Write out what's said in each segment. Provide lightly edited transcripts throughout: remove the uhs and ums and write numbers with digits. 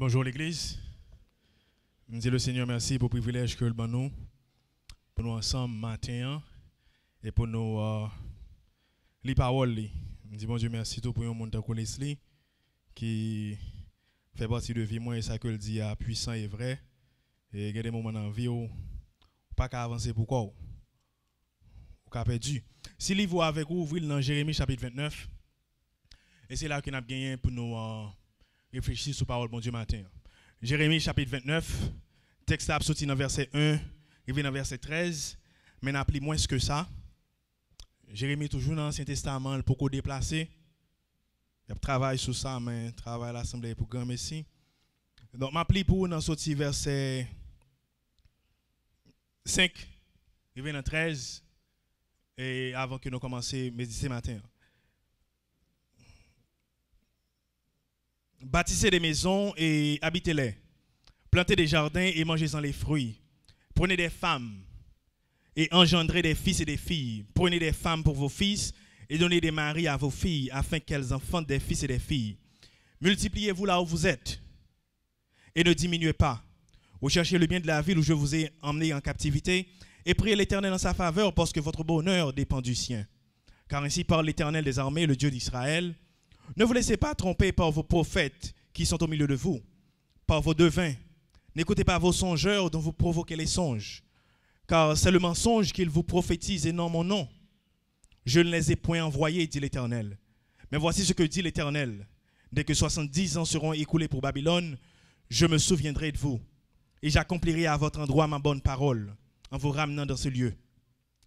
Bonjour l'Église. Je dis le Seigneur merci pour le privilège que le ban nous pour nous ensemble matin et pour nous les paroles. Je dis bon Dieu merci tout pour un monde comme Leslie qui fait partie de vie moi et ça que le dit est puissant et vrai et il y a des moments dans la vie où pas qu'à avancer pourquoi ou qu'à perdu. Si livre vous avec vous ouvrir dans Jérémie chapitre 29 et c'est là qu'on a gagné pour nous réfléchir sur la parole de bon Dieu matin. Jérémie chapitre 29, texte a sorti dans verset 1, il vient dans verset 13, mais n'a plus moins que ça. Jérémie toujours dans l'Ancien Testament, il peut déplacer. Il travaille sur ça, mais travaille à l'Assemblée pour grand Messie. Donc, m'a pris pour dans sorti verset 5, il vient dans 13, et avant que nous commencions à méditer matin. Bâtissez des maisons et habitez-les. Plantez des jardins et mangez-en les fruits. Prenez des femmes et engendrez des fils et des filles. Prenez des femmes pour vos fils et donnez des maris à vos filles afin qu'elles enfantent des fils et des filles. Multipliez-vous là où vous êtes et ne diminuez pas. Recherchez le bien de la ville où je vous ai emmené en captivité et priez l'Éternel en sa faveur parce que votre bonheur dépend du sien. Car ainsi parle l'Éternel des armées, le Dieu d'Israël. Ne vous laissez pas tromper par vos prophètes qui sont au milieu de vous, par vos devins. N'écoutez pas vos songeurs dont vous provoquez les songes, car c'est le mensonge qu'ils vous prophétisent et non mon nom. Je ne les ai point envoyés, dit l'Éternel. Mais voici ce que dit l'Éternel. Dès que 70 ans seront écoulés pour Babylone, je me souviendrai de vous, et j'accomplirai à votre endroit ma bonne parole, en vous ramenant dans ce lieu.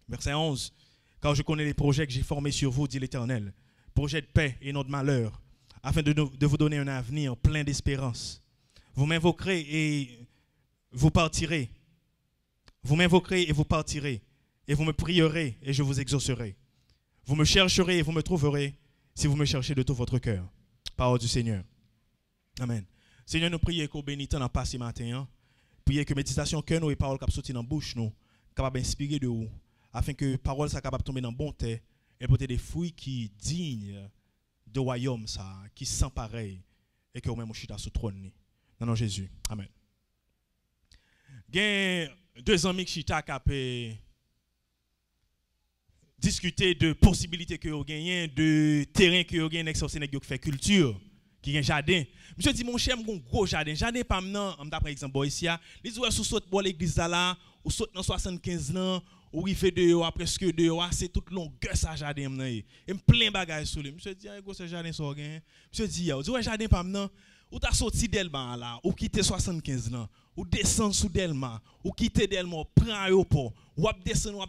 Verset 11. Car je connais les projets que j'ai formés sur vous, dit l'Éternel. Projet de paix et non de malheur, afin de vous donner un avenir plein d'espérance. Vous m'invoquerez et vous partirez. Vous m'invoquerez et vous partirez. Et vous me prierez et je vous exaucerai. Vous me chercherez et vous me trouverez si vous me cherchez de tout votre cœur. Parole du Seigneur. Amen. Seigneur, nous prions qu'au bénitant dans passé matin. Prions que méditation cœur nous et parole qui sorti dans la bouche nous, capable d'inspirer de vous, afin que parole soit capable de tomber dans bon terre. Et porter des fruits qui dignes de royaume, ça, qui sont pareils, et que vous-même chita sur le trône. Dans nom de Jésus. Amen. Il y a deux amis qui chita qui discuter de possibilités que vous gagnez, de terrain que vous gagnez, qui fait culture, qui a un jardin. Monsieur dit, mon cher, j'ai un gros jardin. Jardin, pas maintenant, par exemple, ici, les joueurs sous saute pour l'église là, ou saute dans 75 ans, ou il fait dehors, presque dehors, c'est toute longueur ça jardin là. Et plein bagages sur lui. Monsieur dit, ce jardin ça gain. Monsieur dit, ouais jardin pas maintenant, ou t'as sorti d'Elma là, ou quitter 75 ans, ou descendre sous Delma, ou quitter Delma, prend aéroport, ou descendre.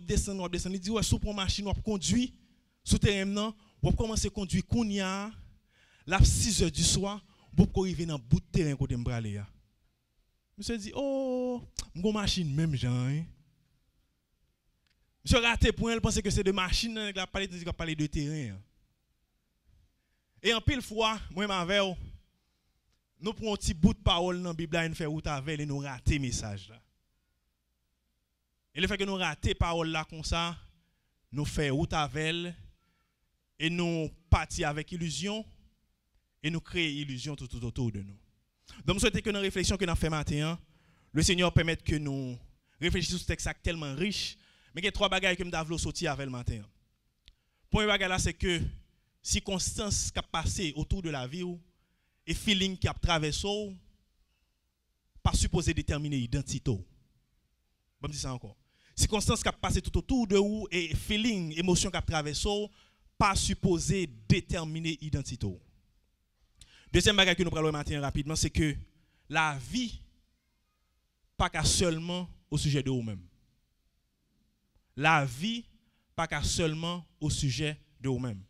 Il dit ouais, sous pour machine ou conduire sous terrain là, ou commencer à conduire kounya, la 6h du soir, pour arriver dans bout de terrain côté m'braler. Monsieur dit, oh, mon machine même genre. Monsieur raté pour elle, pense que c'est de machine, il a parlé de terrain. Et en pile fois, moi m'avais nous prenons un petit bout de parole dans la Bible, nous faisons route avec et nous rater le message là. Et le fait que nous rater parole là comme ça, nous faisons route avec et nous partir avec illusion et nous créer illusion tout autour de nous. Donc, je souhaite que dans la réflexion que nous avons fait matin, le Seigneur permette que nous réfléchissions sur ce texte tellement riche. Mais il y a trois bagages que je veux sortir avec le matin. Premier bagage là, c'est que circonstances qui ont passé autour de la vie et feeling qui a traversé, pas supposé déterminer l'identité. Je vais dire ça encore. Circonstances qui ont passé tout autour de vous et feeling, émotion qui a traversé, pas supposé déterminer l'identité. Deuxième bagage que nous prenons le matin rapidement, c'est que la vie, pas qu'à seulement au sujet de vous-même. La vie, pas qu'à seulement au sujet de vous-même.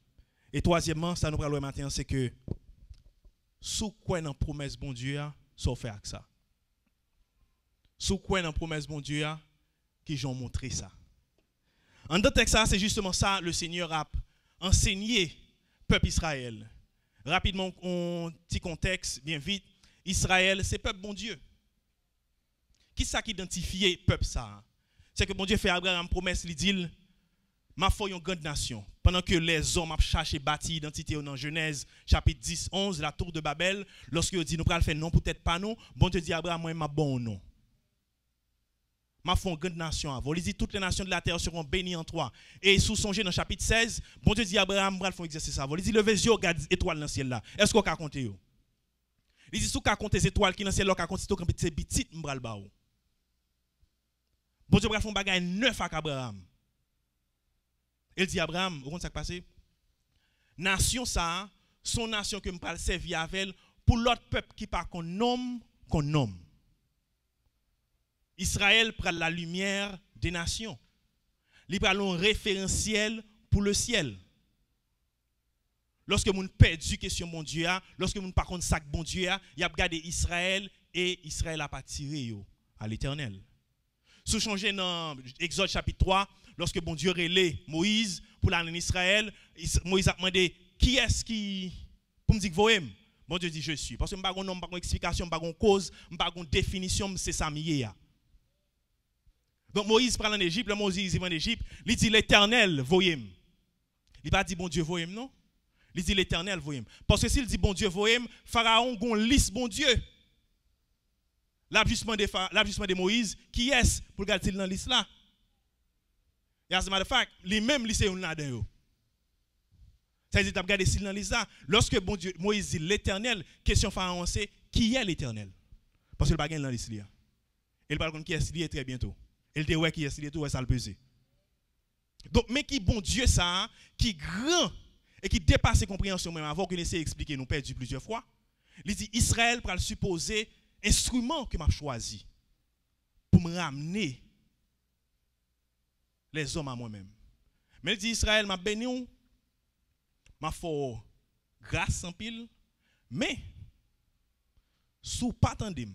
Et troisièmement, ça nous parle le matin, c'est que sous quoi dans promesse bon Dieu, sauf faire ça. Sous quoi dans promesse bon Dieu, qui ont montré ça. En d'autres textes, c'est justement ça, le Seigneur a enseigné peuple Israël. Rapidement, un petit contexte, bien vite. Israël, c'est peuple bon Dieu. Qui ça qui identifie peuple ça? C'est que bon Dieu fait Abraham promesse, il dit, m'a fait une grande nation. Pendant que les hommes ont cherché bâti identité dans Genèse chapitre 10, 11, la tour de Babel, lorsque dit nous pral faire non, peut-être pas non, bon Dieu dit Abraham, moi, m'a bon non. M'a fait une grande nation avant. Il dit toutes les nations de la terre seront bénies en toi. Et sous songer dans chapitre 16, bon Dieu dit Abraham, pral faire exercice avant. Il dit levez les yeux, regarde étoiles dans le ciel là. Est-ce qu'on peut compter yo? Il dit si on peut compter les étoiles qui dans le ciel là, on peut compter tout petit petit m'bral ba ou. Bon Dieu pral faire un bagage neuf avec Abraham. Il dit Abraham, vous comprenez ça qui passe? Nation ça, son nation que me parle servir avec elle pour l'autre peuple qui pas qu'on nomme. Israël prend la lumière des nations. Il prend un référentiel pour le ciel. Lorsque vous perdu question mon Dieu, lorsque vous pas contre sac bon Dieu, il a regardé Israël et Israël a pas tiré à l'Éternel. Sous changer dans Exode chapitre 3, lorsque bon Dieu relève Moïse pour l'aller en Israël, Moïse a demandé qui est-ce qui pour me dire que vous aimez. Bon Dieu dit je suis parce que je n'ai pas de nom, pas de explication, pas de cause, pas de définition, c'est ça mié. Donc Moïse prend en Égypte, Moïse va en Égypte, il dit l'Éternel voyez. Il pas dit bon Dieu voyez non. Il dit l'Éternel voyez. Parce que s'il dit bon Dieu voyez, Pharaon gon liste bon Dieu. L'ajustement de Moïse, qui est-ce pour garder dans la liste là? Et as a matter of fact, les mêmes lycées on là dedans. Ça veut dire tu regarder dans la liste là. Lorsque bon Dieu Moïse dit l'Éternel, question Pharaon c'est qui est l'Éternel? Parce que le bagage dans la liste là. Et le bagage qui est lié très bientôt. Il dit ouais qui est lié tout ça le peser. Donc mais qui bon Dieu ça, qui grand et qui dépasse ses compréhensions même avant que nous essayer d'expliquer nous perdu plusieurs fois. Il dit Israël pour le supposer instrument que m'a choisi pour me ramener les hommes à moi-même. Mais il dit Israël m'a béni, m'a fait grâce en pile, mais sous pas tandem,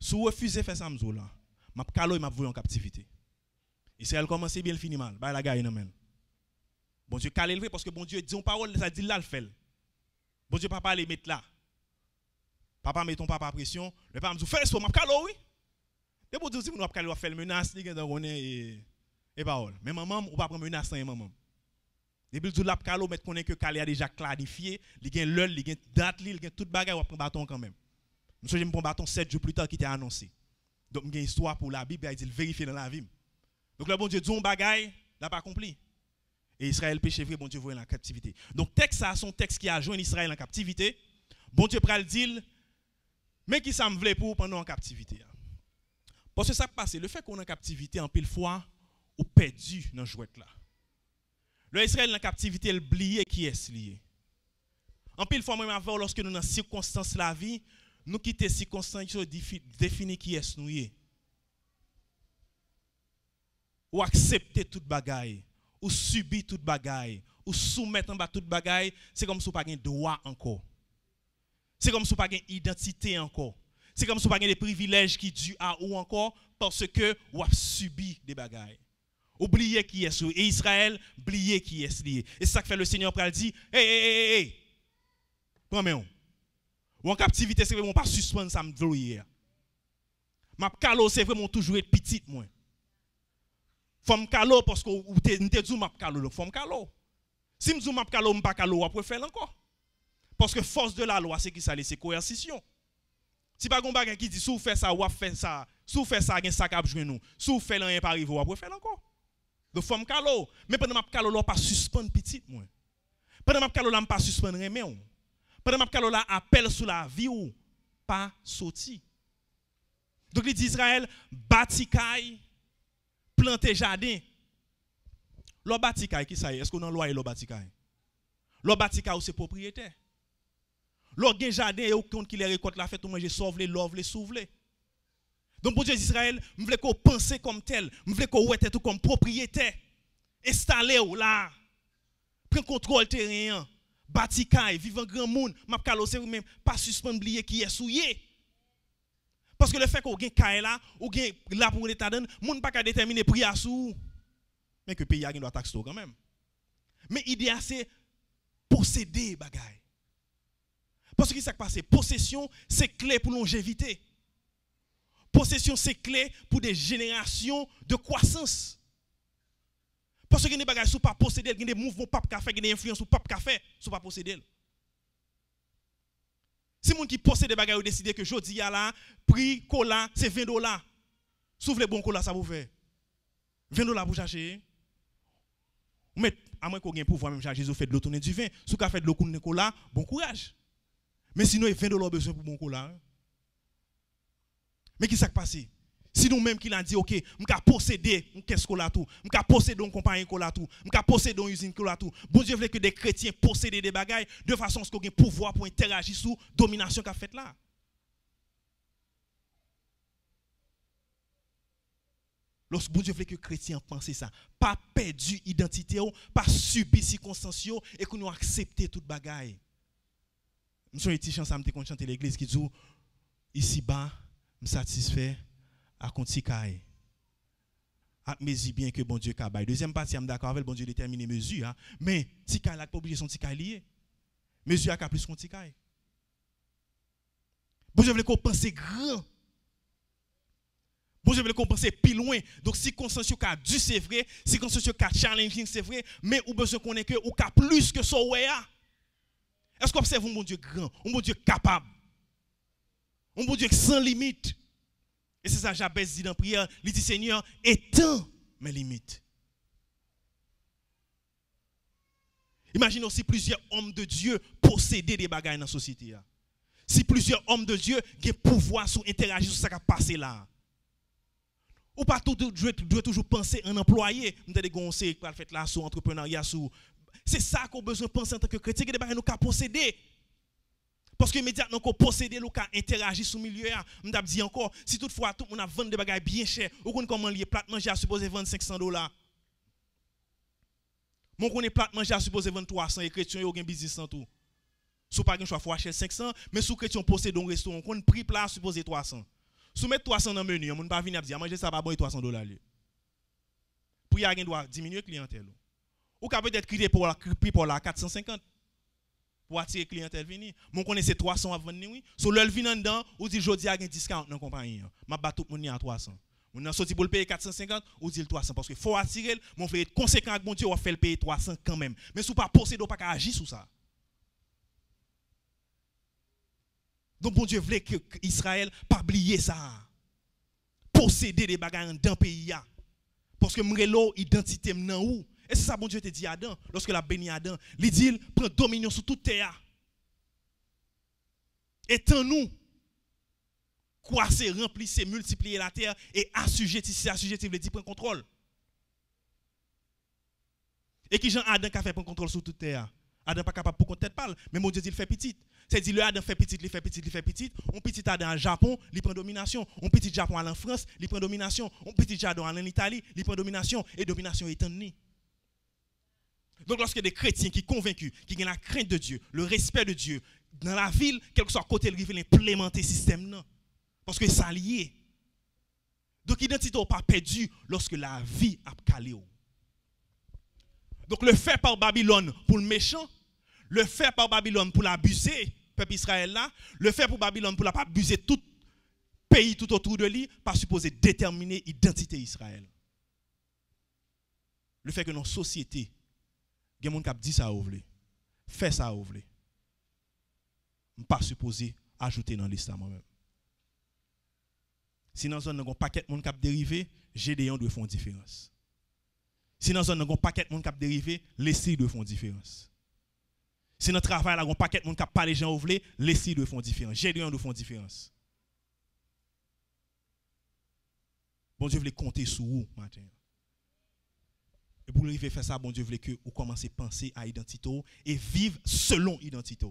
sous refuser faire ça là, m'a calo et m'a voulu en captivité. Israël commence bien le fini mal, bah la gagne non. Bon Dieu calé élevé parce que bon Dieu dit une parole ça dit là le fait. Bon Dieu papa les mettre là. Papa met ton papa à pression, le papa me dit fais ce m'a calo oui. Et pour dire si vous n'avez pas faire menace, il y a et parole. Mais maman, on va prendre menace sans maman. Depuis le lap calo mettre connaît que Calé a déjà clarifié, il y a l'heure, il y a date, il y a toute bagarre, on va prendre bâton quand même. Monsieur, je me prends bâton 7 jours plus tard qui était annoncé. Donc il y a une histoire pour la Bible, il dit vérifier dans la vie. Donc le bon Dieu dit on bagaille, n'a pas accompli. Et Israël péché vrai, bon Dieu voit en captivité. Donc texte ça son texte qui a joint Israël en captivité. Bon Dieu pral dire mais qui ça me voulait pour pendant en captivité. Parce que ça passe, le fait qu'on est en captivité en pile fois, ou perdu dans jouet là. Le Israël en captivité, il oublié qui est lié. En pile fois même avant lorsque nous dans circonstances la vie, nous quitter circonstances définir qui est nous. Ou accepter toute bagaille, ou subir toute bagaille, ou soumettre en bas toute bagaille, c'est comme si vous n'avez pas de droit encore. C'est comme si vous n'avez pas d'identité encore. C'est comme si vous n'avez pas de privilèges qui dû à ou encore parce que vous avez subi des bagailles. Oubliez qui est et Israël, oubliez qui est lié. Et c'est ça que fait le Seigneur pour dire hey. Prends-moi. Ou en captivité, c'est vraiment pas suspendre ça me hier. Ma calo c'est vraiment toujours être petite moi. Femme calo parce que ou te dit m'a calo, femme calo. Si me dit m'a calo, m'pas calo, on peut faire encore. Parce que force de la loi c'est qui ça c'est coercition. Si pas gon bagay qui dit sous fait ça ou fait ça, sous fait ça gen ça cap jouer nous. Sous fait rien pas arriver, on peut faire encore. Donc femme calo, mais pendant m'a calo là pas suspendre petite moi. Pendant m'a calo là pas suspendre remè ou. Pendant m'a calo là appel sur la vie ou pas sorti. Donc il dit Israël bâti caille, planter jardin. Lo bâti caille qui ça est-ce qu'on en loi lo bâti caille? Lo bâti caille c'est propriétaire. Lo gen jardin et au compte qui les récolte la fête ou manger sauve les love les souvler. Donc pour Dieu d'Israël, je veux qu'on pense comme tel, je veux qu'on ouais tout comme propriétaire. Installé ou là. Prends contrôle terrain, bâti caille, vivant grand monde, m'a calosé même pas suspendre oublier qui est souillé. Parce que le fait qu'on gen caille là, ou gen là pour l'état donne, monde pas qu'à déterminer prix à sous. Mais que pays a gen doit taxe quand même. Mais l'idée c'est posséder bagaille. Parce que ça qui passe, possession, c'est clé pour longévité. Possession, c'est clé pour des générations de croissance. Parce que il y a des bagages sous pas posséder, il y a des mouvements pas faire, il y a des influences sous pas faire, sous pas posséder. Si moun qui possède des bagages décide que jodi là, prix cola c'est $20. S'ouvre les bons cola ça vous fait. $20 pour chercher. Mais à moins qu'on ait pouvoir même charger, vous faites de l'eau tourner du vin, si vous faites de l'eau tourner cola, bon courage. Mais sinon il y a $20 besoin pour bon cola. Mais qui s'est passé? Si nous-mêmes qui l'a dit, ok, je vais posséder un caisse cola tout, je vais posséder une compagnie cola tout, je vais posséder une usine cola tout. Bon Dieu veut que des chrétiens possédent des bagailles de façon à ce qu'on ait pouvoir pour interagir sur la domination qu'a fait là. Lorsque bon Dieu veut que les chrétiens pensent ça, pas perdu identité, pas subi circonstances et que nous accepter toute bagaille. Nous sommes petits chants, nous chanter l'église qui dit ici bas, je suis satisfait à Kontikaï. À mesure bien que bon Dieu kabaye. Deuxième partie, je suis d'accord avec bon Dieu déterminer mesure, hein? Mais Tikaï là pas obligé son Tikaï lié. Mesure a plus Kontikaï. Bon Dieu veut qu'on pense grand. Bon Dieu veut qu'on pense plus loin. Donc si consensus ka du c'est vrai, si consensus ka challenging c'est vrai, mais ou besoin qu'on est que ou ka plus que ça ouais. Est-ce qu'on observe un bon Dieu grand, un bon Dieu capable, un bon Dieu sans limite? Et c'est ça Jabez dit dans la prière, il dit Seigneur, étends mes limites. Imaginez aussi plusieurs hommes de Dieu posséder des bagages dans la société. Si plusieurs hommes de Dieu ont pouvoir sur interagir sur ce qui a passé là. Ou pas tout doit toujours penser en employé, nous avons des conseils pour faire là sur entrepreneuriat sur. C'est ça qu'on a besoin de penser en tant que chrétien, que des bagages nous avons posséder. Parce que immédiatement qu'on possède ou qu'on interagit sur le milieu, on a dit encore, si toutefois tout le monde a vendu des bagages bien chers, ou qu'on comment lié plat manger à supposé vendre $500. Mon qu'on est plat manger à supposé vendre 300 et chrétien yo gen business sans tout. Sou pas gen choix faut acheter 500, mais sous chrétien possède un restaurant qu'on prix plat supposé 300. Sou mettre 300 dans menu, on pas venir dire manger ça pas bon $300 lié. Pour y a gen doit diminuer clientèle. Ou ka peut-être crier pour la 450. Pour attirer clientèle venir. Mon connaît c'est 300 à vendre oui. So le vin dedans ou dit jodi a un discount dans compagnie. M'a ba tout moun à 300. Moun nan sorti pour le payer 450 ou dit 300 parce que faut attirer, mon fait être conséquent avec mon Dieu, on va faire le payer 300 quand même. Mais sou pas posséder pas agir sur ça. Donc bon Dieu voulait que Israël pas oublier ça. Posséder des bagages dans pays a. Parce que m'relo identité m'nan ou. Et c'est ça bon Dieu te dit à Adam, lorsque la béni Adam, il dit prend dominion sur toute terre. Étant-nous, croissez, remplissez, multipliez la terre et assujettissez, veut dire prendre contrôle. Et qui Jean Adam qui a fait prendre contrôle sur toute terre? Adam pas capable pour tête parle, mais mon Dieu dit il fait petit. C'est dit le Adam fait petit, il fait petit, il fait petit. On petit Adam au Japon, il prend domination. On petit Japon en France, il prend domination. On petit Adam en Italie, il prend domination et domination étendue. Donc lorsque des chrétiens qui sont convaincus, qui ont la crainte de Dieu, le respect de Dieu, dans la ville, quel que soit côté, ils veulent implémenter le système. Parce que ça lié. Donc l'identité n'est pas perdue lorsque la vie a calé. Donc le fait par Babylone pour le méchant, le fait par Babylone pour l'abuser, peuple Israël là, le fait pour Babylone pour pas abuser tout pays tout autour de lui, pas supposé déterminer l'identité Israël. Le fait que nos sociétés, il y a des gens qui disent ça, fait ça, je ne suis pas supposé ajouter dans l'histoire moi-même. Si dans la zone, il y a un paquet de gens qui dérivé, Gédéon doit faire une différence. Si dans la zone, il y a un paquet de gens qui dérivé, les styles doivent faire une différence. Si dans le travail, il y a un paquet de gens qui parlent les gens ouvrés, les styles doivent faire une différence. Gédéon doit faire une différence. Bon Dieu voulait compter sur vous matin. Et pour arriver à faire ça, bon Dieu voulait que vous commencez à penser à l'identité et vivre selon l'identité.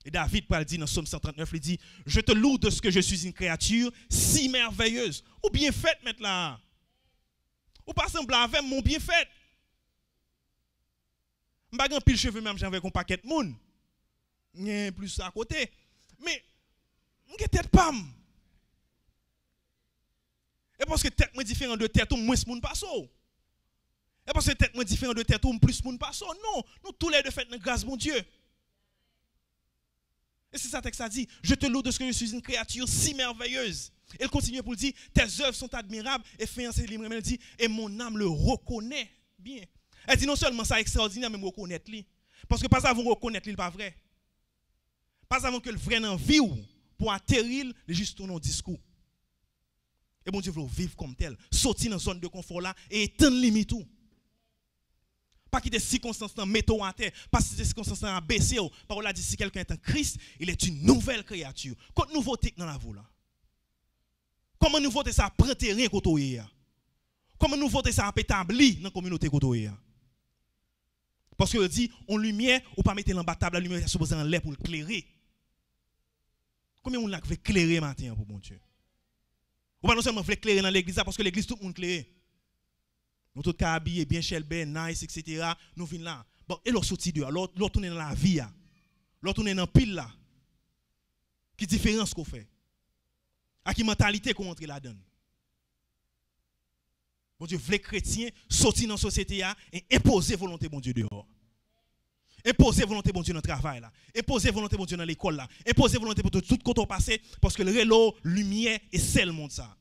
Et David parle dit dans Psaume 139, il dit, je te loue de ce que je suis une créature si merveilleuse. Ou bien faite maintenant. Ou pas semblant avec mon bien fait. Je n'ai pas pile cheveux même avec un paquet de monde. Il plus à côté. Mais, je n'ai tête pas. Et parce que tête est différente de tête, moins de monde passe. Et parce que tête est différente de tête, plus de monde passe. Non, nous tous les deux faits de grâce, mon Dieu. Et c'est ça que ça dit. Je te loue de ce que je suis une créature si merveilleuse. Elle continue pour dire, tes œuvres sont admirables, et fait un livre, elle dit, et mon âme le reconnaît bien. Elle dit non seulement ça extraordinaire, mais reconnaître lui. Parce que pas avant reconnaître lui, pas vrai. Pas avant que le vrai en vie pour atterrir, le juste tourner au discours. Et bon Dieu veut vivre comme tel, sortir dans la zone de confort là et éteindre limite tout. Pas quitter circonstances dans métaux à terre, pas quitter circonstances à baisser. Parole a dit si quelqu'un est en Christ, il est une nouvelle créature. Quand nouveauté dans la vie là. Comment nouveauté ça prend terrain côté comment nouveauté ça établi dans la communauté côté. Parce que dit on lumière ou pas mettre en bas table la lumière est supposée en l'air pour éclairer. Combien on l'a veut éclairer matin pour bon Dieu. Ou pas non seulement veut éclairer dans l'église parce que l'église tout le monde éclairé. Nous tous habillés bien chelbe, nice etc. Nous venons là. Bon et l'autre sorti dehors, l'autre tourner dans la vie là. L'autre tourner dans pile là. Qui différence qu'on fait? À qui mentalité qu'on entre là-dedans? Bon Dieu, les chrétiens sortir dans la société et imposer volonté bon Dieu dehors. Imposer volonté bon Dieu dans le travail là. Imposer volonté bon Dieu dans l'école là. Imposer volonté pour tout côté passé parce que le rélo, lumière et c'est le monde ça.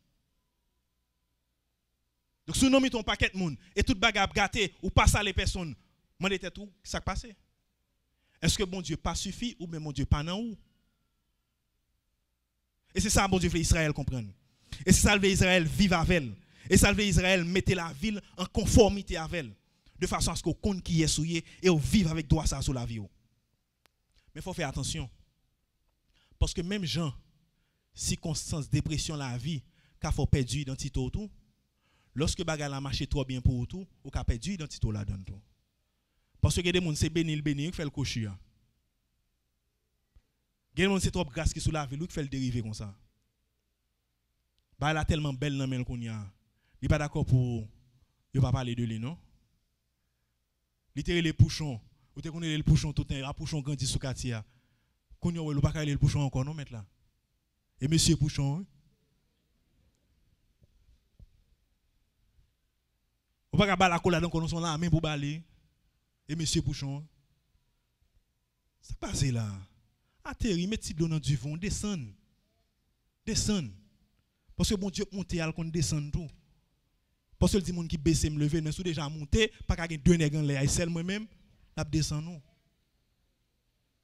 Donc si nous mettons un paquet de monde et toute bagarre gâté ou pas ça les personnes, demandez tout ça passe. Est-ce que bon Dieu pas suffit ou bien mon Dieu pas non ou? Et c'est ça bon Dieu veut Israël comprendre. Et c'est ça veut Israël vivre avec elle. Et ça veut Israël mettre la ville en conformité avec elle. De façon à ce qu'on compte qui est souillé et on vive avec droit ça sur la vie. Mais il faut faire attention. Parce que même gens, circonstances, dépression, la vie, qu'il faut perdre l'identité tout. Lorsque bagarre a marché trop bien pour tout, ou qu'a perdu l'identité là-dedans tout. Parce que des gens c'est béni qui fait le cocher. Des gens c'est trop grâce qui sous la vie qui fait le dériver comme ça. Bah elle a tellement belle dans men qu'on y a. Il pas d'accord pour il pas parler de lui non. Littéralement les pouchons, ou te connais le pouchon tout un pouchon grandi sous quartier. Qu'on y a ou pas parler le pouchon encore non mettre là. Et monsieur pouchon hein? On va pas la cola donc on sont là même pour baler. Et monsieur pouchon. Ça passe là. Atterri mettez de l'eau dans du vent, descend. Descend. Parce que bon Dieu monter al qu'on descend tout. Parce que le monde qui baisse me lever mais sous déjà monté pas qu'à deux nèg en l'air seul moi même la descend nous.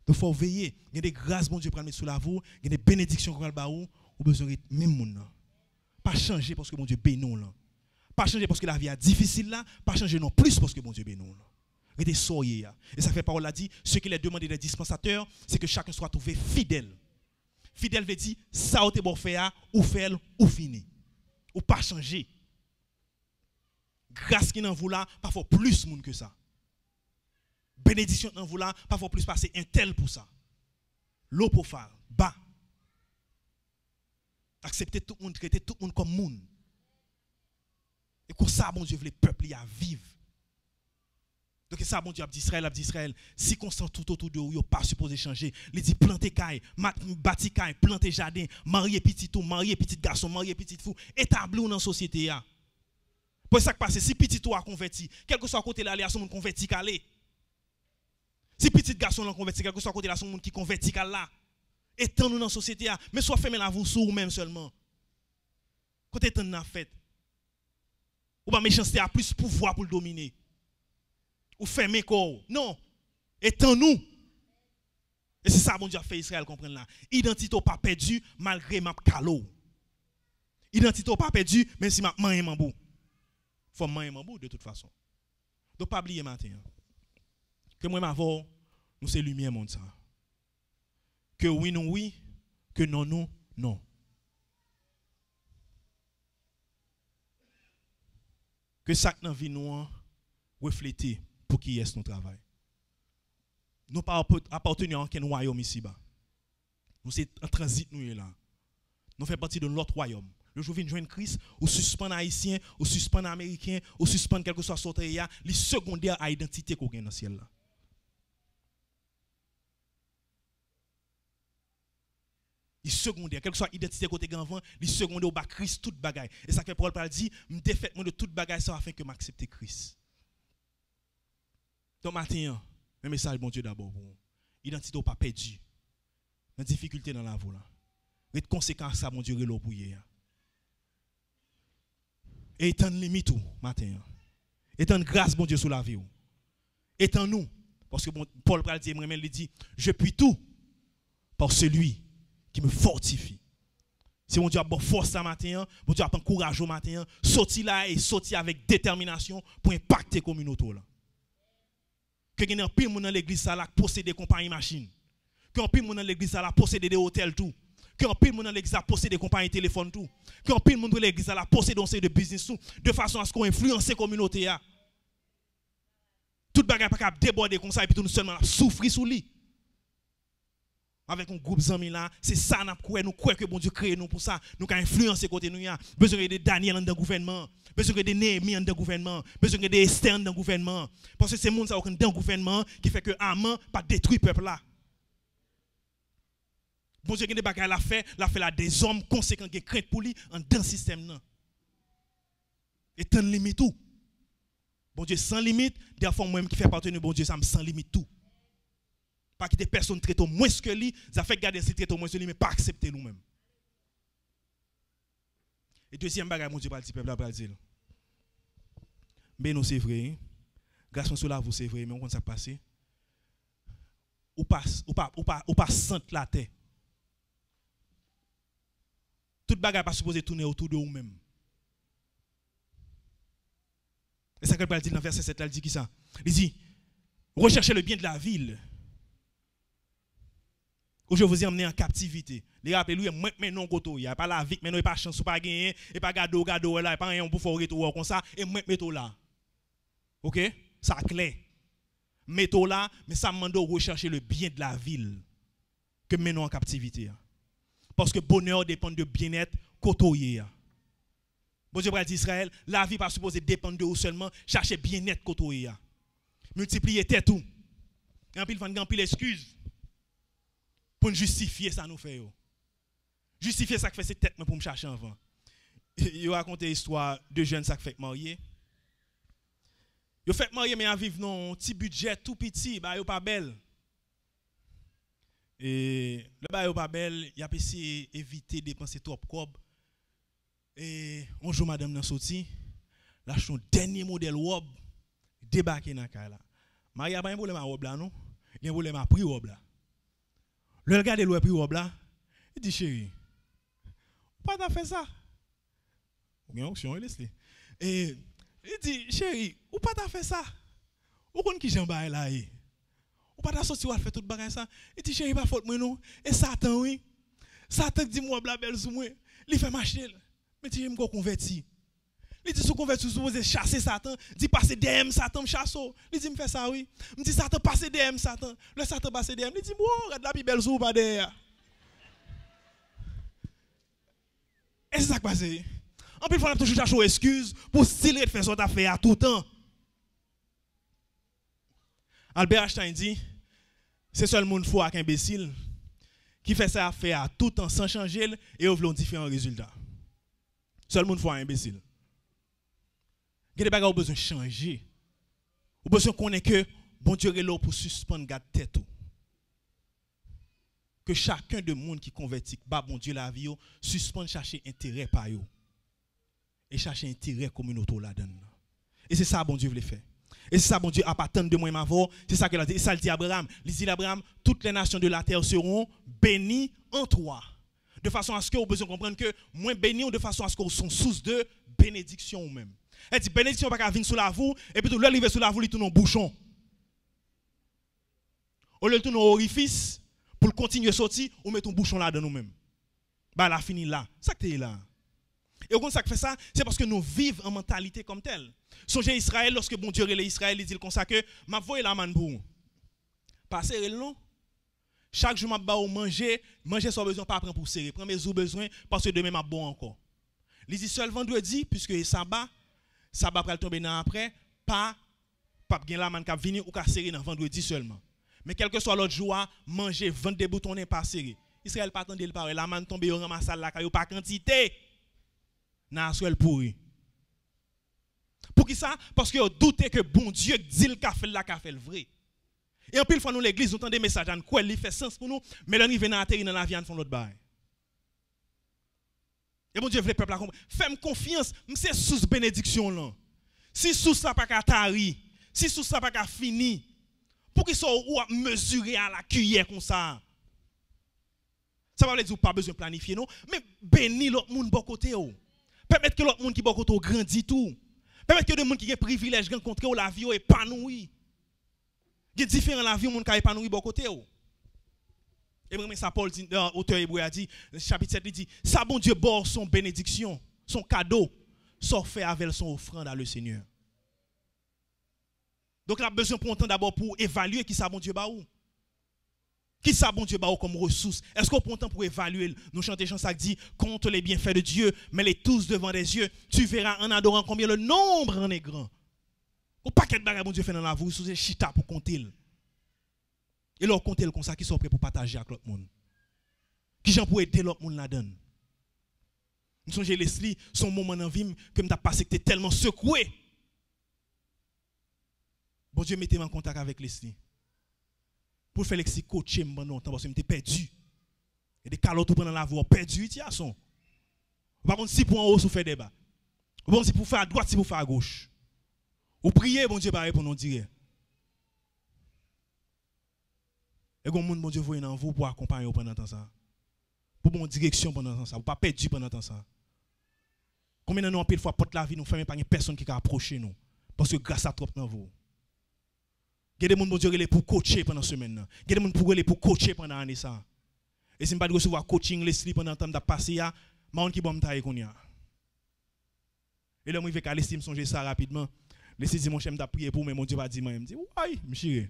Donc faut veiller, il y a des grâces bon Dieu prend mettre sous la vous, il y a des bénédictions qu'on va ba ou besoin de même monde là. Pas changer parce que bon Dieu bénit nous là. Pas changer parce que la vie est difficile là, pas changer non plus parce que bon Dieu bénit nous là. Restez soyez là. Et ça fait parole l'a dit, ce qu'il est demandé des dispensateurs, c'est que chacun soit trouvé fidèle. Fidèle veut dire ça ou te bon faire ou faire ou fini. Ou pas changer. Grâce qui n'en vous là, parfois plus monde que ça. Bénédiction n'en vous là, parfois plus passer un tel pour ça. L'eau pour faire, bas. Accepter tout le monde, traiter tout le monde comme monde. Et comme ça, bon Dieu veut les peuples à vivre. Donc ça, bon Dieu a dit Israël, si constant tout autour de vous, vous pas supposé changer. Il dit planter caille, bâtir caille, planter jardin, marier petit tout, marier petit garçon, marier petit fou, établir dans la société. Pour ça que passe, si petit tout a converti, quel que soit côté là, il y a son monde converti calé. Si petit garçon l'a converti, quel que soit côté là, son monde qui converti là. Étant nous dans la société, mais soit fermez la vous sur vous même seulement. Côté étant dans la fête. Ou pas méchanceté a plus pouvoir pour le dominer. Ou fermer corps. Non. Étant nous. Et c'est ça bon Dieu a fait Israël comprendre là. Identité pas perdu malgré ma calo. Identité pas perdu même si ma main est mambou. Faut main mambou de toute façon. Donc pas oublier matin. Que moi m'avons nous c'est lumière monde ça. Que oui non oui, que non non non. Que ça dans vie nous refléter pour qui est notre travail. Nous pas appartenir à aucun royaume ici-bas. Nous c'est en transit nous là. Nous faisons partie de l'autre royaume. Le jour où joindre Christ, ou suspend haïtien, ou suspend américain, ou suspend quelque chose sorte ya, les secondaires à identité qu'on gagne dans le ciel là. Les secondaires, quelle que soit l'identité côté grand les secondaires au bas Christ toute bagaille. Et ça fait Paul dit, me défaite moi de toute bagaille ça afin que m'accepte Christ. Donc matin, un message bon Dieu d'abord pour identité pas perdu. Dans difficulté dans la vie là. Les conséquences ça mon Dieu relo pour hier. Et étant limite tout matin. Étant grâce bon Dieu sur la vie. Étant nous parce que bon, Paul pral dit il dit je puis tout par celui qui me fortifie. Si mon Dieu a bon force ce matin, mon Dieu a bon courage au matin, sorti là et sorti avec détermination pour impacter la communauté là. Que y a un pile monde dans l'église ça là posséder des compagnies machines. Que un pile monde dans l'église ça là posséder des hôtels tout. Que un pile monde dans l'église ça posséder des compagnies téléphone tout. Que un pile monde dans l'église ça là posséder des série de business tout de façon à ce qu'on influence la communauté là. Tout bagage pas capable déborder comme ça et puis tout nous seulement souffrir sous lui. Avec un groupe d'amis là, c'est ça nous croyons que bon Dieu crée nous pour ça, nous can influencer côté nous ya. Besoin de Daniel dans le gouvernement, besoin de Néhémie dans le gouvernement, besoin de Esther dans le gouvernement parce que c'est monde ça dans le gouvernement qui fait que Haman pas détruire peuple là. Bon Dieu des bagages l'a fait là des hommes conséquents qui crainte pour lui en dans système là. Et tant limite tout. Bon Dieu sans limite, des fois moi-même qui fait partie de bon Dieu ça me sans limite tout. Pas que des personnes traitent moins que lui, ça fait garder si traitent moins que lui, mais pas accepter nous-mêmes. Et deuxième bagage, mon Dieu, le peuple va dire. Mais non, c'est vrai. Grâce à vous, c'est vrai, mais on compte ça passer. Ou pas sente la terre. Toute bagage pas supposé tourner autour de vous-même. Et ça que le dit dans verset 7, il dit qui ça? Il dit, recherchez le bien de la ville. Où je vous ai emmené en captivité. Les rappelez-lui, moi, mais non, il n'y a pas la vie, mais non, il n'y a pas chance, il n'y a pas gagné, il n'y a pas gado, là, il n'y a pas rien pour faire retour comme ça, et moi, mettez là. Ok? Ça clair. Mettez là, mais ça me demande de rechercher le bien de la ville que menons en captivité. Parce que bonheur dépend de bien-être côtoyer. Bon Dieu dit Israël, la vie pas supposée dépendre de vous seulement, chercher bien-être côtoyer. Multiplier tête tout. En pile excuse. Pour nous justifier ça nous fait. Justifier ça que fait c'est tête pour me chercher avant. Il raconte l'histoire de jeunes ça fait marier. Yo fait marier mais à vivre non petit budget tout petit, bah yo pas belle. Et le bah yo pas belle, y a essayé éviter dépenser trop cob. Et un jour madame nan sorti, là son dernier modèle robe débarquer dans la là. Marie a pas un problème à robe là non, il y a un problème à prix robe là. Le regarde le prix robe là, il dit chérie, pas t'as fait ça. Ou bien option il laisse. Et il dit chérie, ou pas t'as fait ça. Ou kon qui j'en bail là ou pas t'as sorti ou fait tout bagage ça. Il dit chérie pas faute moi non. Et Satan oui. Satan dit moi bla belle sous moi, il fait marcher. Mais tu me converti. Il dit, si vous converti, vous supposez chasser Satan. Il dit, passer DM, Satan me chasse. Il dit, me fait ça, oui. Il dit, Satan, passer DM, Satan. Le Satan passe DM. Il dit, bon, regarde la Bible, sous pas derrière. Et c'est ça qui passe. En plus, il faut toujours chercher une excuse pour style de faire son affaire à tout temps. Albert Einstein dit, c'est seul monde fou avec imbécile qui fait ça affaire à tout temps sans changer et obtient différents résultats. Seul monde faut un imbécile. Il y a des bagages besoin de changer. Ou besoin qu'on ait que bon Dieu est là pour suspendre garde tête. Que chacun de monde qui convertit, bah bon Dieu la vie, suspend chercher intérêt par eux. Et chercher intérêt communautaire là-dedans. Et c'est ça bon Dieu veut faire. Et c'est ça bon Dieu a pas tant de moi m'avoir, c'est ça que il dit. Et ça le dit Abraham, il dit Abraham, toutes les nations de la terre seront bénies en toi. De façon à ce que vous besoin comprendre que moins bénis de façon à ce que vous sont source de bénédiction même. Elle dit bénédiction pas qu'à venir sous la vous et puis tout l'arriver sous la vous il tourne en bouchon. Au lieu de tourner au orifice pour continuer sortir, on met un bouchon là dans nous-mêmes. Bah la fini là. Ça que tu es là. Et au contraire ça que fait ça, c'est parce que nous vivons en mentalité comme telle. Songez Israël lorsque bon Dieu relève Israël, il dit comme ça que m'a voyé la man pour. Passer le long. Chaque jour, je vais manger sans besoin, pas prendre pour serrer. Prends mes besoin parce que demain, je bon encore. Il dit seul vendredi, puisque c'est sabbat va tomber après, pas bien la man qui venir ou serrer dans vendredi seulement. Mais quel que soit l'autre jour, manger, vendre des boutons n'est pas serré. Israël pas attendre le parler, la man tombe au ramasse la caillou pas quantité. N'a soit pourri. Pour qui ça? Parce que vous doutez que bon Dieu dit le café la café le vrai. Et en pile fois nous l'église nous entend des messages en quoi il fait sens pour nous mais là nous venons atterrir dans la vie en font l'autre bail. Et mon Dieu veut peuple à comprendre. Fais-moi confiance, c'est sous bénédiction là. Si sous ça pas qu'à tari, si sous ça pas qu'à fini, pour qu'ils soient ou à mesurer à la cuillère comme ça. Ça va veut dire pas besoin de planifier non, mais béni l'autre monde bon côté ou. Permettre que l'autre monde qui bon côté grandit tout. Permettre que des gens qui ont privilège rencontrer la vie épanoui. Il y a différents la vie monde qui épanoui bon côté ou. Et même ça Paul dit auteur hébreu a dit chapitre 7 il dit ça bon Dieu bord son bénédiction, son cadeau, sort fait avec son offrande à le Seigneur. Donc il a besoin pour temps d'abord pour évaluer qui ça bon Dieu ba ou. Qui ça bon Dieu ba ou comme ressource. Est-ce qu'on prend temps pour évaluer? Nous chantons chanson qui dit compte les bienfaits de Dieu, mets-les tous devant des yeux, tu verras en adorant combien le nombre en est grand. Au paquet de bagages bon Dieu fait dans la vie, sous chita pour compter. Et leur compter comme ça qui sont prêts pour partager avec l'autre monde. Qui j'en pour aider l'autre monde là-dedans. Nous sommes Leslie, son moment dans la vie que m'ta passé que tellement secoué. Bon Dieu mettez-moi en contact avec Leslie. Pour faire l'exi coacher pendant longtemps parce que m'étais perdu. Et des calottes pendant la voie perdu situation. Par contre si pour en haut sous faire débat. Bon si pour faire à droite si pour faire à gauche. Ou prier bon Dieu pas répondre on dirait. Et bon monde bon Dieu voyez dans vous pour accompagner pendant temps ça. Pour bonne direction pendant temps ça, ou pas perdu pendant temps ça. Combien de nous en pile fois porte la vie nous ferme pas personne qui peut approcher nous parce que grâce à trop dans vous. Il y a des gens bon Dieu pour coacher pendant semaine là. Il y a des gens pour coacher pendant année ça. Et si pas de recevoir coaching Leslie pendant temps de passer ya, monde qui bon taille qu'on y a. Et là moi avec Leslie me songer ça rapidement. Leslie dit mon chef m'a prié pour mais mon Dieu va dire moi me dit ouais, m'chire.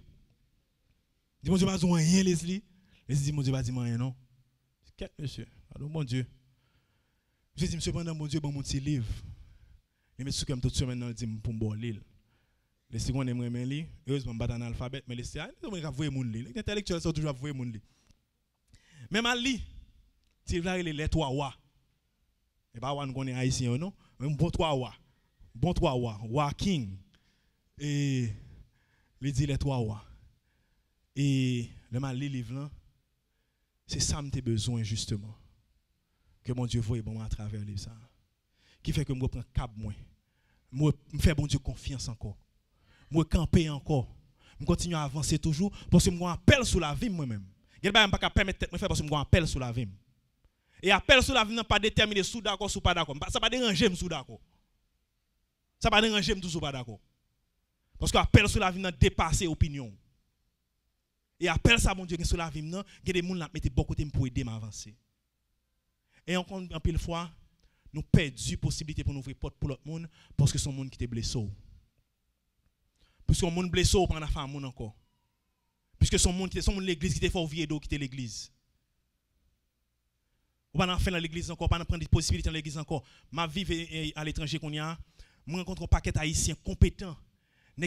Dis mon Dieu va dire rien Leslie. Leslie dit mon Dieu va dire rien non. Qu'est monsieur? Allô mon Dieu. Je dis cependant mon Dieu bon mon petit livre. Et monsieur comme toute semaine dans dit pour bon lire. Les secondes aimerait lire, heureusement pas dans l'alphabet mais les c'est on va voir mon lire. Les intellectuels sont toujours voir mon lire. Même à lire, tu vas les lettres wa. Et pas wa nous connaît haïtien non, même bon trois wa. Bon trois wa king. Et les dit les trois wa. Et le mal lire livre là, c'est ça que tu as besoin justement. Que mon Dieu voie bon à travers livre ça. Qui fait que moi prends cap moi. Moi me faire bon Dieu confiance encore. Moi camper encore. Je continue à avancer toujours parce que moi appelle sur la vie moi-même. Je ne peux pas permettre de me faire parce que moi appelle sur la vie. Et appel sur la vie n'est pas déterminé sous d'accord ou pas d'accord. Ça va déranger me sous d'accord. Ça va déranger me toujours pas d'accord. Parce que appel sur la vie n'a dépassé opinion. Et appel ça mon Dieu sur la vie il y a des gens qui mettent beaucoup de temps pour aider m'avancer. Et encore en pile fois nous perdons possibilité pour nous ouvrir porte pour l'autre monde parce que son monde qui te blessé. Puisque son monde blessé pendant la femme encore. Puisque son monde l'église qui te fait ouvrir d'eau quitter l'église. Ou pas faire dans l'église encore, pas prendre des possibilités dans l'église encore. Ma vie à l'étranger qu'on y a, je rencontre un paquet haïtien compétent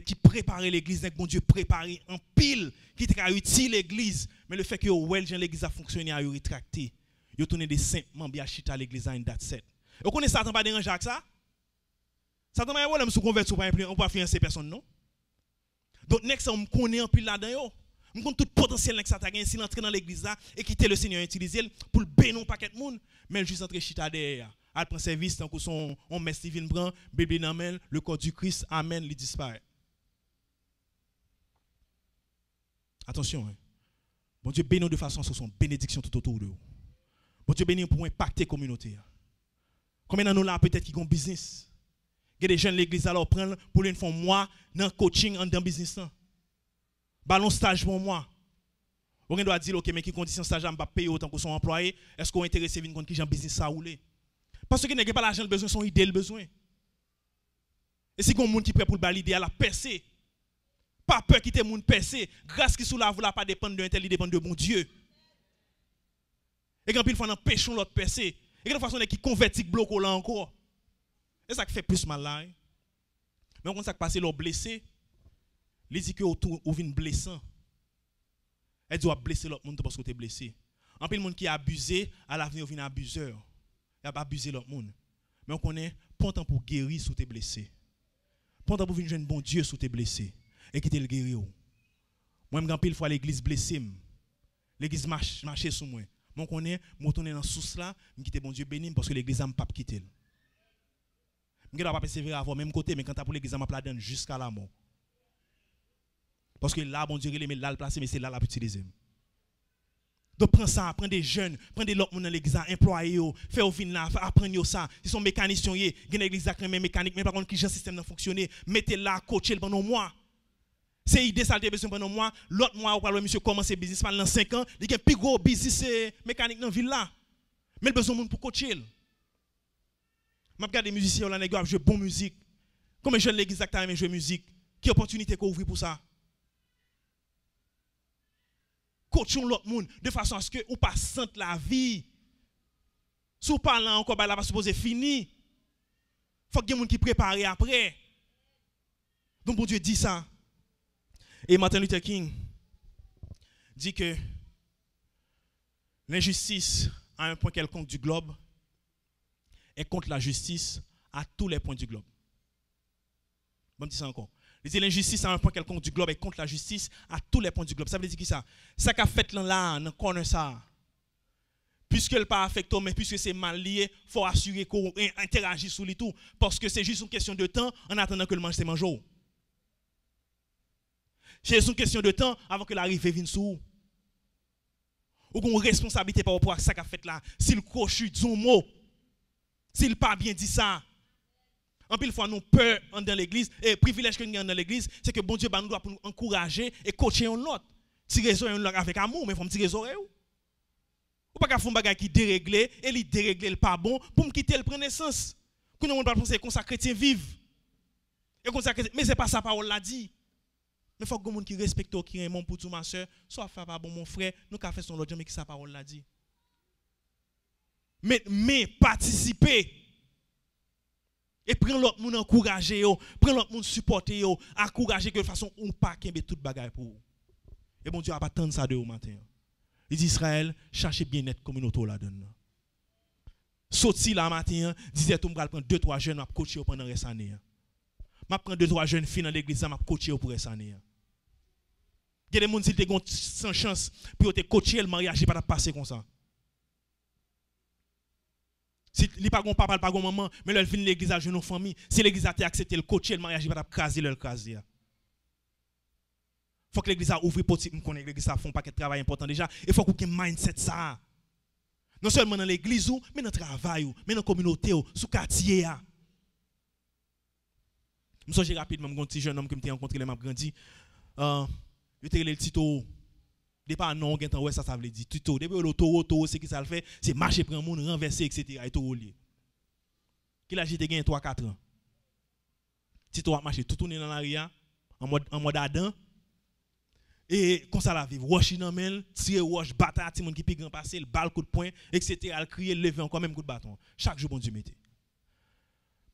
qui prépare l'église, qui bon Dieu préparé en pile qui t'a utile l'église, mais le fait que l'église a fonctionné a rétracté. Yo tourné des saints membres à chita l'église à une date 7. Vous connaissez Satan pas déranger avec ça? Satan pas problème sous convertir on pas influencer personne non. Donc next on connaît en pile là-dedans yo. On connaît tout potentiel que Satan gagne s'il entre dans l'église là et quitter le Seigneur utiliser pour le bénir un paquet de monde, mais juste entre chita derrière. Al prend service tant que son on met Steven prend bébé dans main, le corps du Christ amen, il disparaît. Attention hein. Bon Dieu bénit de façon sur son bénédiction tout autour de vous. Bon Dieu bénit pour impacter la communauté. Combien de nous là peut-être qui ont business? Il y a des jeunes de l'église alors prendre pour une fois moi dans coaching en dans business là. Ballon stage pour moi. On doit dire OK mais qui condition stage pas payer autant que son employé, est-ce qu'on intéressé vinn compte qui gens business ça rouler? Parce que n'est pas l'argent le besoin son idée le besoin. Et si qu'on monde qui prêt pour le l'idée à la percer. Pas peur quitter monde percer, grâce qui sous la vous la pas dépendre de il dépend de bon Dieu. Et quand il faut en péchon l'autre percer, et quand façon qui convertit bloqué là encore. Et ça qui fait plus mal là. Mais quand ça passe l'autre blessé, il dit que ou vinn blessant. Elle doit blesser l'autre monde parce que tu es blessé. En plus le monde qui a abusé, à l'avenir vient abuseur. Il a pas abusé l'autre monde. Mais on connaît pas temps pour guérir sous tes blessés. Pas temps pour venir joindre bon Dieu sous tes blessés et quitter le guérir. Moi même quand pile fois l'église blessée, l'église marcher sur moi. Mon connais, moi tourner dans source là, me quitter bon Dieu béni parce que l'église a pas quitter. Je ne pas persévérer à même côté mais quand tu pour l'église m'a la donne jusqu'à la mort. Parce que là bon Dieu il met là le placer mais c'est là la utiliser. Donc prends ça, prends des jeunes, prends des autres dans l'église, employés, fais au vin là, apprendre ça. Ils sont mécaniciens, il y a une église qui est mécanique, mais par contre qui le système fonctionner, mettez là, coachez pendant un mois. C'est idée ça besoin pendant un mois, l'autre mois ou pas le monsieur commence business pendant 5 ans, il y a un plus gros business mécanique dans ville là. Mais il besoin de monde pour coacher. Je regarde des musiciens là, ils jouent bonne musique. Comme jeune l'église qui aime jouer musique, quelle opportunité qu'on ouvre pour ça? Coachons l'autre monde de façon à ce que ou pas sente la vie. Si vous parlez encore, là va supposé fini. Faut qu'il y ait des gens qui préparent après. Donc bon Dieu dit ça. Et Martin Luther King dit que l'injustice à un point quelconque du globe est contre la justice à tous les points du globe. Bon, dis ça encore. Il dit l'injustice à un point quelconque du globe est contre la justice à tous les points du globe. Ça veut dire qui ça? Ça qu'a fait là, dans connaît ça. Puisque le pas affecté, mais puisque c'est mal lié, il faut assurer qu'on interagit sur les tout. Parce que c'est juste une question de temps en attendant que le mange c'est mangeau. C'est juste une question de temps avant que l'arrivée vienne sous. Ou qu'on responsabilité par rapport à ça qu'a fait là. S'il cochu dit un mot, s'il pas bien dit ça. En pile fois nous peur dans l'église et privilège que nous avons dans l'église, c'est que bon Dieu nous doit nous encourager et coacher un autre. Tirer sur un autre avec amour, mais faut me tirer sur eux. Ou pas qu'à faire un bagage qui déréglé et li dérégler le pas bon pour me quitter le prendre naissance. Que nous on pas penser comme ça chrétien vive. Et comme ça mais c'est pas ça parole l'a dit. Mais faut que monde qui respecte qui est mon pour tout ma soeur, soit faire pas bon mon frère, nous qu'a fait son l'autre mais qui sa parole l'a dit. Mais participer et prendre l'autre monde encourager yo, prendre l'autre monde supporter yo, encourager que de façon on pas kembe toute bagaille pour vous. Et bon Dieu a pas attendre ça de au matin. Il dit Israël, cherchez bien-être communauté là dedans. Sorti là matin, disait tout me prendre 2-3 jeunes m'a coacher pendant reste année. M'a prendre 2-3 jeunes filles dans l'église m'a coacher pour reste année. Il y a des gens qui te sans chance pour te coacher le mariage pas passer comme ça. Si il pas gon papa, pas gon maman, mais leur fin l'église à jeune famille, si l'église a accepté le coacher le mariage pas craser le craser. Faut que l'église a ouvert porte, me connaît l'église a font pas de travail important déjà, il faut qu'on ait mindset ça. Non seulement dans l'église mais dans le travail, mais dans la communauté, sous quartier. Je me souviens rapidement un petit jeune homme que j'ai rencontré les m'a grandi. Il était le Tito. Des pas non gen ouais ça veut dire Tito. Depuis l'auto c'est qui ça le fait, c'est marcher prendre monde renverser etc. et tout lié. Qu'il a j'étais gagné 3-4 ans. Tito a marché tout tourner dans l'arrière en mode Adam. Et comme ça la vivre, wash dans main, tirer wash bataille ti monde qui pi grand passer, le balle coup de poing etc. le crier lever encore même coup de bâton. Chaque jour bon Dieu mettait.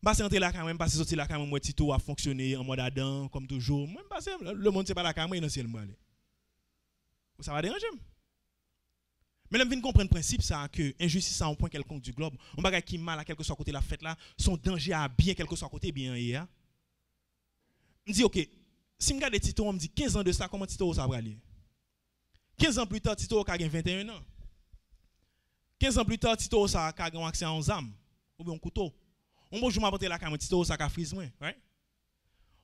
Passer entrer là quand même, passer sortir là quand même moi Tito a fonctionné en mode Adam comme toujours. Même passer le monde c'est pas là quand même dans ciel moi aller. Ça va déranger. Mais là, je viens comprendre le principe ça que injustice à un point quelconque du globe, on bagaille qui mal à quelque soit côté la fête là, son danger à bien quelque soit côté bien hier. Je dis OK, si je regarde Tito, on me dit 15 ans de ça, comment Tito ça va aller? 15 ans plus tard, Tito a 21 ans. 15 ans plus tard, Tito a accès à un arme ou bien un couteau. On peut jouer m'apporter la caméra Tito ça a frise moi, right?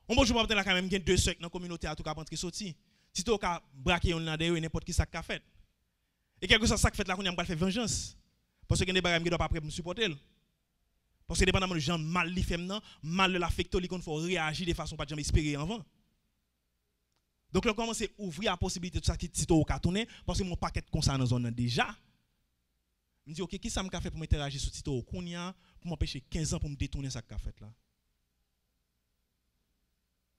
On peut jouer m'apporter la caméra même 2 sectes dans la communauté à tout cas rentrer sorti. Tito ka braquer on là derrière n'importe qui ça qu'a fait. Et quelque chose ça fait là qu'on a faire vengeance. Parce que des bagages qui doit pas prêt pour me supporter. Parce que dépendamment de gens mal li fait maintenant, mal l'affecto li qu'on faut réagir de façon pas jamais espérer avant. Donc là commence à ouvrir la possibilité de ça qui Tito ka tourner parce que mon paquet comme ça dans zone déjà. Me dit OK, qui ça me fait pour m'interagir sur Tito Kounia pour m'empêcher 15 ans pour me détourner ça qu'a fait là.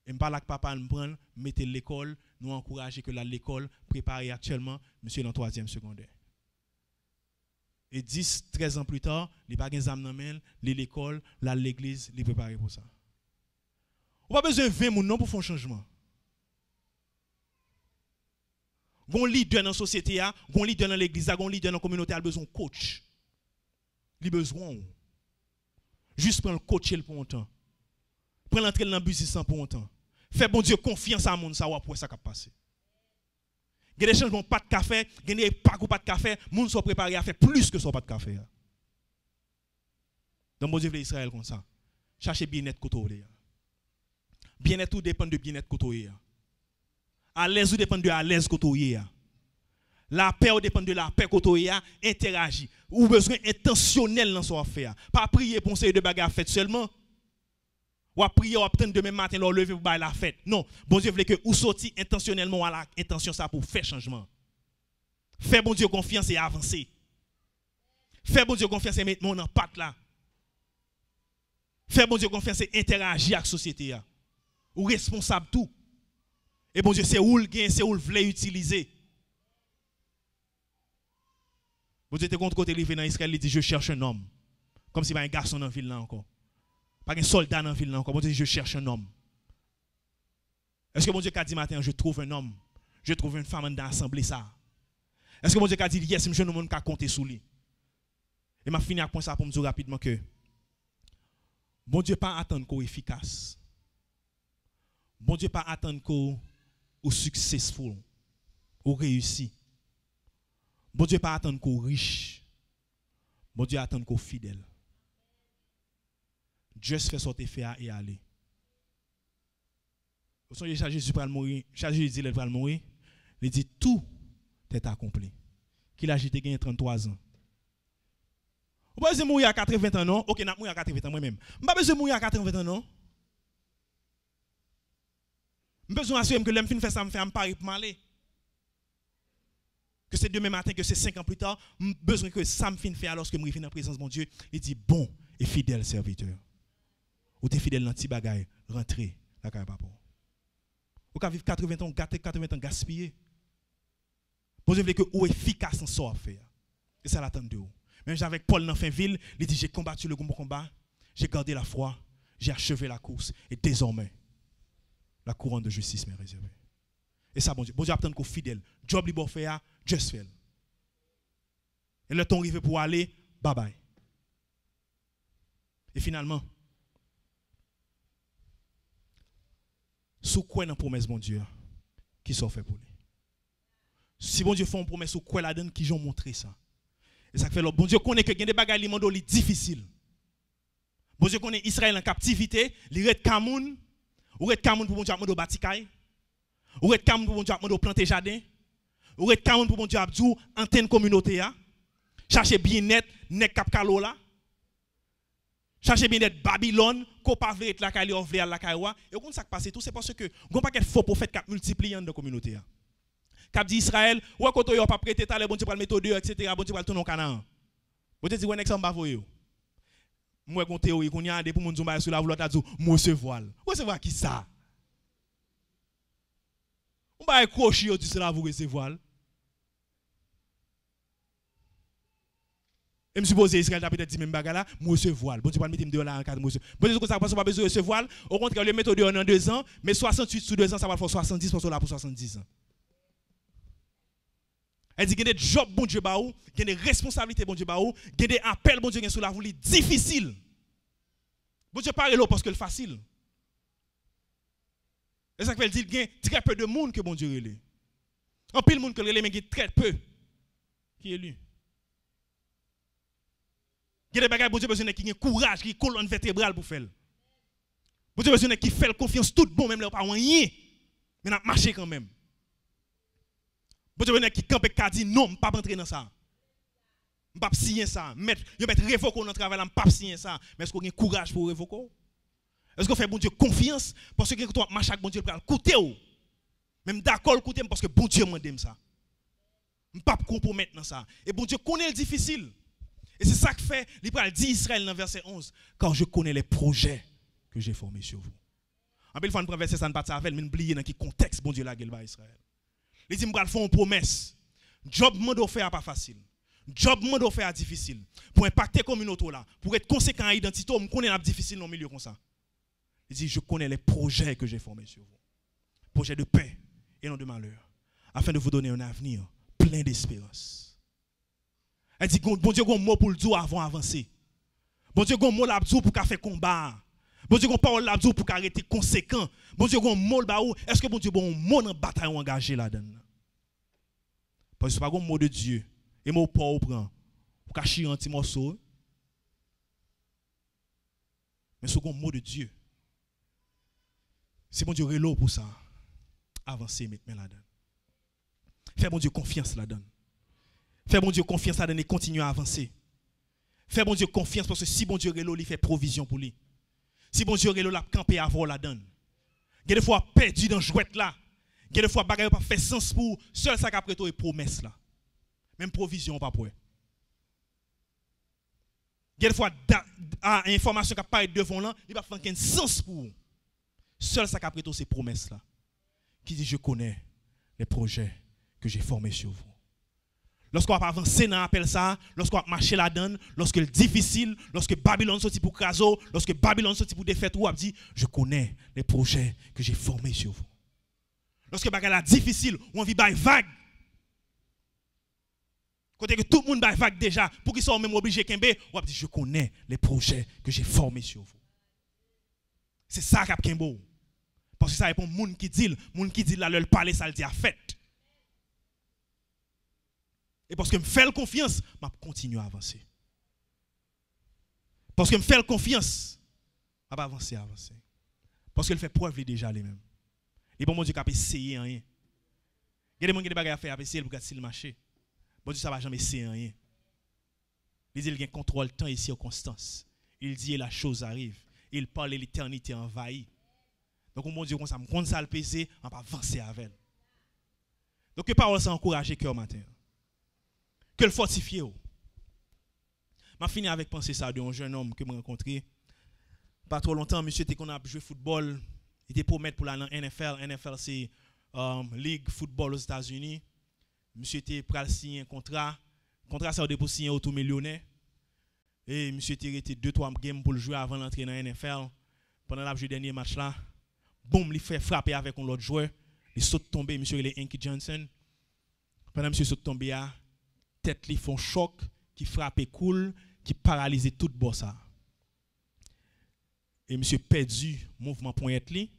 Et me parle avec papa, me prendre, mettez l'école, nous encourager que l'école prépare actuellement monsieur dans 3e secondaire. Et 10-13 ans plus tard, il pas gain âme dans main, l'école, l'église, il préparé pour ça. On pas besoin de 20 moun non pour faire un changement. Gon leader dans la société, gon leader dans l'église, gon leader dans la communauté a besoin de coach. Il besoin juste prendre le coacher pour un temps. Prendre l'entrée dans le business pour un temps. Fais bon Dieu confiance à mon ça pour ça qui passer. Il y a des changements pas de café, il y a des pas de café, les gens sont préparés à faire plus que son pas de café. Donc, bon Dieu veut Israël comme ça. Cherchez bien-être côté. Bien-être tout dépend de bien-être côté. À l'aise ou dépend de à l'aise côté. La paix ou dépend de la paix côté. Interagir. Ou besoin intentionnel dans son affaire. Pas prier pour un série de bagages faites seulement. Ou à prier ou à prendre demain matin leur lever pour bailler la fête. Non, bon Dieu veut que ou sortir intentionnellement à l'intention ça pour faire changement. Fais bon Dieu confiance et avancer. Fais bon Dieu confiance et mettre mon impact là. Fais bon Dieu confiance et interagir avec la société. Ou responsable tout. Et bon Dieu, c'est où le gain, c'est où le voulait utiliser. Bon Dieu, t'es contre côté livré dans Israël, il dit je cherche un homme. Comme si pas un garçon dans la ville là encore. Pas un soldat dans la ville là encore. Bon Dieu, je cherche un homme. Est-ce que bon Dieu a dit matin, je trouve un homme, je trouve une femme dans l'assemblée ça? Est-ce que bon Dieu a dit yes, je ne peux pas compter sur lui? Et m'a fini à point ça pour me dire rapidement que bon Dieu pas attendre qu'on efficace. Bon Dieu pas attendre qu'on successful, ou réussi. Bon Dieu pas attendre qu'on riche. Bon Dieu attend qu'on fidèle. Dieu se fait sortir faire et aller. Vous savez, Jésus va mourir. Jésus dit qu'il va mourir. Il dit tout est accompli. Qu'il a gagné 33 ans. Vous pouvez mourir à 80 ans, non? Ok, je vais mourir à 80 ans moi-même. Je ne vais pas mourir à 80 ans, non? Je vais besoin d'assurer que l'homme fin fait ça, me fait un pari pour m'aller. Que c'est demain matin, que c'est 5 ans plus tard, j'ai besoin que ça me fin fait alors que je suis en présence de mon Dieu. Il dit bon et fidèle serviteur. Ou tu es fidèle dans petit bagaille, rentrez la carrière papa. Ou quand vivre 80 ans, 80 ans gaspillé. Vous voulez que ou efficace en sort à faire. Et ça l'attend de vous. Même avec Paul dans fin ville, il dit j'ai combattu le bon combat, j'ai gardé la foi, j'ai achevé la course et désormais la couronne de justice m'est réservée. Et ça, bon Dieu attend qu'on fidèle. Job libre faire, just fait. Et le temps arrivé pour aller, bye bye. Et finalement, sous quoi dans la promesse, bon Dieu, qui sont fait pour lui. Si bon Dieu fait une promesse, sous quoi la donne, qui ont montré ça. Et ça fait le bon Dieu connaît que il y a des bagages qui difficiles. Bon Dieu connaît Israël en captivité, il reste Cameroun, ou reste Cameroun pour bon Dieu à bâtikaï, ou reste Cameroun pour bon Dieu à planter jardin, ou reste Cameroun pour bon Dieu à antenne communauté a. Cherchez bien net, nek cap kalola. Cherchez bien net Babylone, ko pa vle et la kali ovle la kaiwa. Et quand ça passe tout c'est parce que gon paquet faux prophètes qui multiplient dans la communauté a. Cap dit Israël, ou quand yo pas prêter ta le bon Dieu pral mettre dehors etc. bon Dieu pral tourner au Canaan. Bon Dieu dit ouais nek ça m'a voyer. Moi gon théorie qu'on y a des pour mon zumba sur la vouloir ta dit moi se voile. Recevoir qui ça? On va accrocher au dit cela vous recevoir. Et me suppose Israël a peut-être dit même bagarre là, moi se voile. Bon Dieu pas mettre me dehors là en cadre moi. Bon Dieu que ça pas besoin de se voile. Au contraire le mettre dehors en 2 ans, mais 68 sous 2 ans ça va faire 70 pour là pour 70 ans. Elle dit qu'il y a des jobs bon Dieu baou, qu'il y a des responsabilités bon Dieu baou, qu'il y a des appels bon Dieu sur la voulu difficile. Bon Dieu parle là parce que le facile. Et ça veut dire qu'il y a très peu de monde que bon Dieu relève. En pile monde que relève mais il y a très peu qui est élu. Il y a des bagages bon Dieu besoin qui a courage, qui colonne vertébrale pour faire. Bon Dieu besoin qui fait confiance tout bon même là pas rien. Mais n'a marché quand même. Bon Dieu qui campe et dit non, pas entrer dans ça. Je pas signer ça. Je mettre révoquer dans travail, je pas signer ça. Mais est-ce qu'on a courage pour révoquer? Est-ce qu'on fait bon Dieu confiance parce que toi marche avec bon Dieu pour coûter ou même d'accord coûter parce que bon Dieu m'a ça. Je pas compromettre dans ça. Et bon Dieu connaît le difficile. Et c'est ça que fait, il dit Israël dans verset 11, car je connais les projets que j'ai formés sur vous. En plus, il faut un verset, ça ne pas de ça, mais oublier dans quel contexte bon Dieu l'a gueule Israël. Il dit, je vais faire une promesse. Job m'a faire pas facile. Job m'a faire difficile. Pour impacter la communauté là, pour être conséquent à l'identité, je connais la difficile dans le milieu comme ça. Il dit, je connais les projets que j'ai formés sur vous. Projets de paix et non de malheur. Afin de vous donner un avenir plein d'espérance. Elle dit, bon Dieu, un mot pour le dire avant d'avancer. Bon Dieu, un mot pour faire combat. Bon Dieu, une parole pour arrêter conséquent. Bon Dieu, un mot est-ce que bon Dieu, un mot dans la bataille engagé là-dedans? Parce que ce n'est pas un mot de Dieu. Et mot pas au prend. Ou cacher un petit morceau. Mais c'est un mot de Dieu. C'est bon Dieu relo pour ça. Avancer maintenant là-dedans. Fais bon Dieu confiance là-dedans. Fais bon Dieu confiance là-dedans et continue à avancer. Fais bon Dieu confiance parce que si bon Dieu relo, il fait provision pour lui. Si bon Dieu relo, la camper avant là-dedans. Il y a des fois perdu dans jouette là. Il y a des fois bagaille pas fait sens pour seul ça qu'après toi et promesse là. Même provision pas pour. Il y a des fois information qui apparaît devant là, il va faire aucun sens pour. Seul ça qu'après toi c'est promesse là. Qui dit je connais les projets que j'ai formés sur vous. Lorsqu'on va avancer dans l'appel ça, lorsqu'on va marcher là-dedans, lorsque c'est difficile, lorsque Babylone sorti pour craso, lorsque Babylone sorti pour défaite, on dit je connais les projets que j'ai formés sur vous. Lorsque c'est difficile, on vit by vague. Côté que tout le monde by vague déjà, pour qu'ils soient même obligés de kembe, on dit je connais les projets que j'ai formés sur vous. C'est ça qu'a kembo. Parce que ça répond monde qui dit là leur parler ça le dit à fait. Et parce que me fait confiance, je continue à avancer. Parce que me fait confiance, je vais avancer. Parce qu'elle fait preuve déjà les-mêmes. Et bon, mon Dieu, qui a essayé rien. Il y a des gens qui ont des bagages à faire, essayer pour gagner le marché. Bon Dieu, ça ne va jamais essayer rien. Il dit qu'il a contrôle temps et circonstances. Il dit la chose arrive. Il parle de l'éternité envahie. Donc, mon Dieu, comme ça, me compte ça le peser, on va avancer avec elle. Donc, que parole ça encourage cœur matin. Que le fortifier. Je fini avec penser ça d'un jeune homme que je rencontré. Pas trop longtemps, monsieur était qu'on a joué football. Il était promettre pour la NFL. NFL, c'est Ligue football aux États-Unis. Monsieur était prêt à signer un contrat. Le contrat, ça a été pour signer auto millionnaire. Et monsieur était resté 2-3 games pour le jouer avant d'entrer dans la NFL. Pendant le dernier match là, boum, il fait frapper avec un autre joueur. Il saute tombé, monsieur, il est Inky Johnson. Pendant monsieur saute tombé, tête li font choc, qui frappe cool, qui paralyse tout bossa. Et monsieur perdu mouvement pointe li.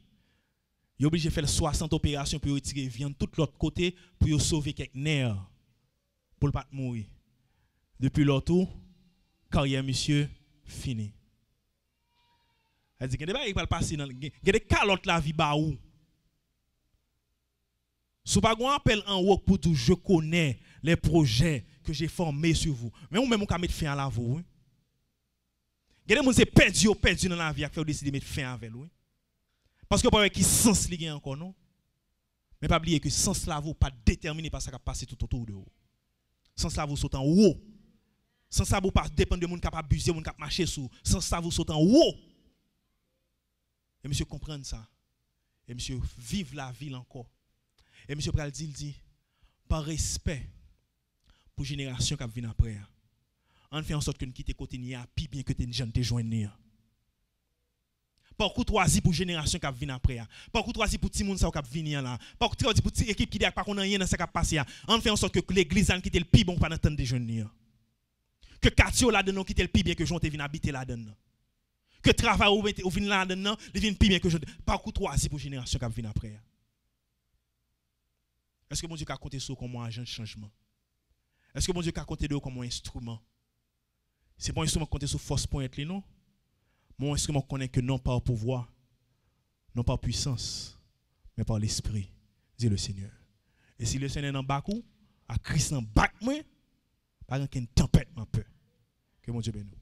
Il est obligé de faire 60 opérations pour retirer viande tout l'autre côté pour sauver quelques nerfs pour ne pas mourir. Depuis l'autre, carrière monsieur fini. Elle dit que des bagages qui passer dans des calottes la vie ba ou. Sous pas un appel en haut pour tout je connais les projets que j'ai formés sur vous. Mais ou même on mettre fin à la vous. Il y a des gens qui perdu dans la vie qui fait décider de mettre fin avec lui. Parce que pas qui sens li gen encore non. Mais pas oublier que sens la vous pas déterminé par ça qui a passé tout autour de vous. Sens la vous saute en haut. Sens la vous pas dépendre de monde qui a abusé, monde qui a marché sous. Sens la vous saute en haut. Et monsieur comprendre ça. Et monsieur vive la ville encore. Et monsieur pral dit par respect pour génération qui vient après. On fait en sorte que nous quitte côté ni a pi bien que tes jeunes te joindre. Par courtoisie pour génération qui vient après. Par courtoisie pour ti moun sa qui venir là. Par courtoisie pour ti équipe qui dit pas qu'on a rien dans ça qui passé. On fait en sorte que l'église qui quitte le pi bon pas d'entendre des jeunes. Que quartier là dedans quitte le pi bien que j'ont te vinn habiter là dedans. Que travail ou vinn là dedans, il vinn pi bien que je par courtoisie pour génération qui vient après. Est-ce que mon Dieu a compté sur comme un agent de changement? Est-ce que mon Dieu a compté sur comme un instrument? C'est pas un instrument compter sur force point être non. Mon instrument connaît que non par pouvoir, non par puissance, mais par l'esprit, dit le Seigneur. Et si le Seigneur est en bas, à Christ en bas, pas qu'une tempête m'a peur. Que mon Dieu bénisse.